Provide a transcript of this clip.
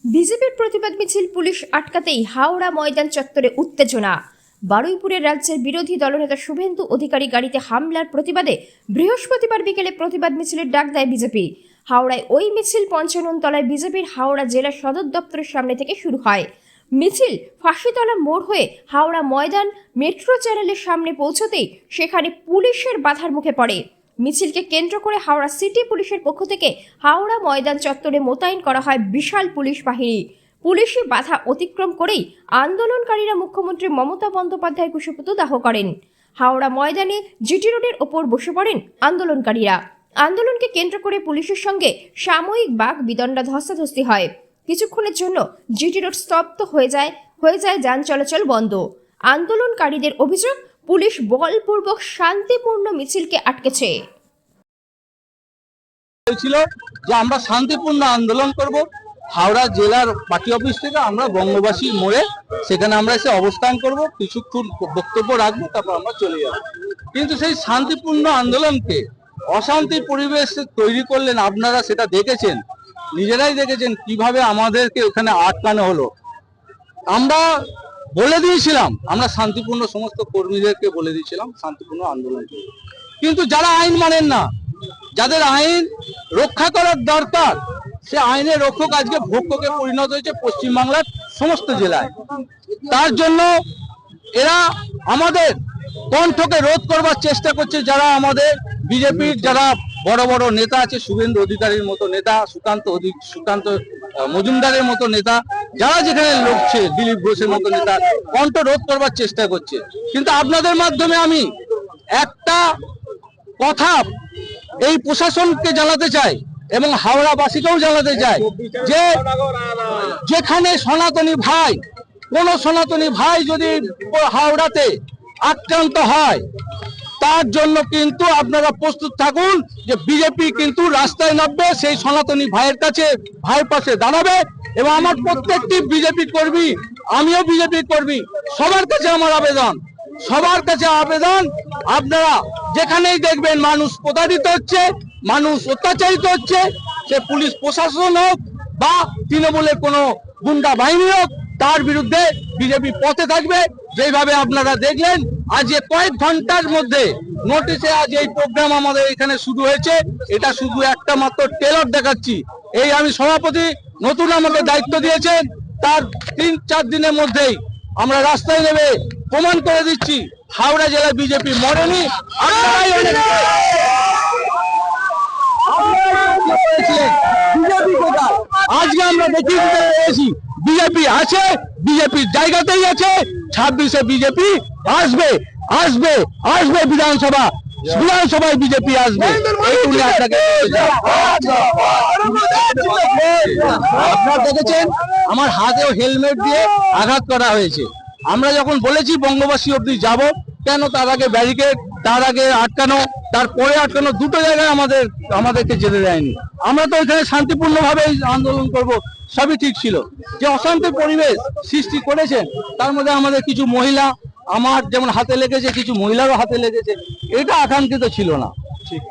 বিজেপির প্রতিবাদ মিছিল পুলিশ আটকাতেই হাওড়া ময়দান চত্বরে উত্তেজনা। বারুইপুরের রাজ্যের বিরোধী দলনেতা শুভেন্দু অধিকারী গাড়িতে হামলার প্রতিবাদে বৃহস্পতিবার বিকেলে প্রতিবাদ মিছিলের ডাক দেয় বিজেপি। হাওড়ায় ওই মিছিল পঞ্চানন তলায় বিজেপির হাওড়া জেলা সদর দপ্তরের সামনে থেকে শুরু হয়। মিছিল ফাঁসিতলা মোড় হয়ে হাওড়া ময়দান মেট্রো চ্যানেলের সামনে পৌঁছতেই সেখানে পুলিশের বাধার মুখে পড়ে। মিছিলকে কেন্দ্র করে হাওড়া সিটি পুলিশের পক্ষ থেকে হাওড়া ময়দান চত্বরে মোতায়েন করা হয় বিশাল পুলিশ বাহিনী। পুলিশি বাধা অতিক্রম করেই আন্দোলনকারীরা মুখ্যমন্ত্রী মমতা বন্দ্যোপাধ্যায় কুশপুত্ত দাহ করেন। হাওড়া ময়দানে জিটি রোডের ওপর বসে পড়েন আন্দোলনকারীরা। আন্দোলনকে কেন্দ্র করে পুলিশের সঙ্গে সাময়িক বাক বিদণ্ডা ধস্তাধস্তি হয়। কিছুক্ষণের জন্য জিটি রোড স্তব্ধ হয়ে যায় যান চলাচল বন্ধ। আন্দোলনকারীদের অভিযোগ, পুলিশ বলপূর্বক শান্তিপূর্ণ মিছিলকে আটকেছে। ছিল যে আমরা শান্তিপূর্ণ আন্দোলন করব। হাওড়া জেলার পার্টি অফিস থেকে আমরা বঙ্গবাসী মোড়ে সেখানে আমরা এসে অবস্থান করব, কিছুক্ষণ বক্তব্য রাখবো, তারপর আমরা চলে যাব। কিন্তু সেই শান্তিপূর্ণ আন্দোলনকে অশান্তির পরিবেশ তৈরি করলেন। আপনারা সেটা দেখেছেন, নিজেরাই দেখেছেন কিভাবে আমাদেরকে ওখানে আটকানো হলো। আমরা বলে দিয়েছিলাম, আমরা শান্তিপূর্ণ, সমস্ত কর্মীদেরকে বলে দিয়েছিলাম শান্তিপূর্ণ আন্দোলন করব। কিন্তু যারা আইন মানেন না, যাদের আইন রক্ষা করার দরকার, সে আইনের রক্ষক আজকে ভক্ষকে পরিণত হয়েছে পশ্চিমবাংলার সমস্ত জেলায়। তার জন্য এরা আমাদের কণ্ঠকে রোধ করবার চেষ্টা করছে। যারা আমাদের বিজেপির যারা বড় বড় নেতা আছে, শুভেন্দু অধিকারীর মতো নেতা, সুকান্ত মজুমদারের মতো নেতা, যারা যেখানে লড়ছে, দিলীপ ঘোষের মতো নেতা, কণ্ঠ রোধ করবার চেষ্টা করছে। কিন্তু আপনাদের মাধ্যমে আমি একটা কথা এই প্রশাসনকে জানাতে চাই এবং হাওড়াবাসীকেও জানাতে চাই যে যেখানে সনাতনী ভাই, কোন সনাতনী ভাই যদি হাওড়াতে আক্রান্ত হয়, তার জন্য কিন্তু আপনারা প্রস্তুত থাকুন যে বিজেপি কিন্তু রাস্তায় নামবে, সেই সনাতনী ভাইয়ের কাছে, ভাইয়ের পাশে দাঁড়াবে। এবং আমার প্রত্যেকটি বিজেপি কর্মী, আমিও বিজেপি কর্মী, সবার কাছে আমার আবেদন, আপনারা যেখানেই দেখবেন মানুষ প্রতারিত হচ্ছে, মানুষ অত্যাচারিত হচ্ছে, সে পুলিশ প্রশাসন হোক বা তৃণমূলের কোনো গুন্ডা বাহিনী হোক, তার বিরুদ্ধে বিজেপি পথে থাকবে। যেভাবে আপনারা দেখলেন আজ কয়েক ঘন্টার মধ্যে নোটিশে আজ এই প্রোগ্রাম আমাদের এখানে শুরু হয়েছে, এটা শুধু একটা মাত্র টেলর দেখাচ্ছি। এই আমি সভাপতি নতুন আমাকে দায়িত্ব দিয়েছেন, তার 3-4 দিনের মধ্যেই আমরা রাস্তায় নেমে প্রমাণ করে দিচ্ছি হাওড়া জেলায় বিজেপি মরেনি। আজকে আমরা দেখিয়ে দিতে পেরেছি বিজেপি আছে, বিজেপির জায়গাতেই আছে। 26-এ বিজেপি আসবে, বিধানসভায় বিজেপি আসবে। আপনারা দেখেছেন আমার হাতেও হেলমেট দিয়ে আঘাত করা হয়েছে। আমরা যখন বলেছি বঙ্গবাসী অব্দি যাব, কেন তার আগে ব্যারিকেড, তার আগে আটকানো, তারপরে আটকানো, দুটো জায়গায় আমাদেরকে যেতে দেয়নি। আমরা তো এখানে শান্তিপূর্ণভাবে আন্দোলন করব, সবই ঠিক ছিল। যে অশান্তির পরিবেশ সৃষ্টি করেছেন, তার মধ্যে আমাদের কিছু মহিলা, আমার যেমন হাতে লেগেছে, কিছু মহিলারও হাতে লেগেছে, এটা আকাঙ্ক্ষিত ছিল না। ঠিক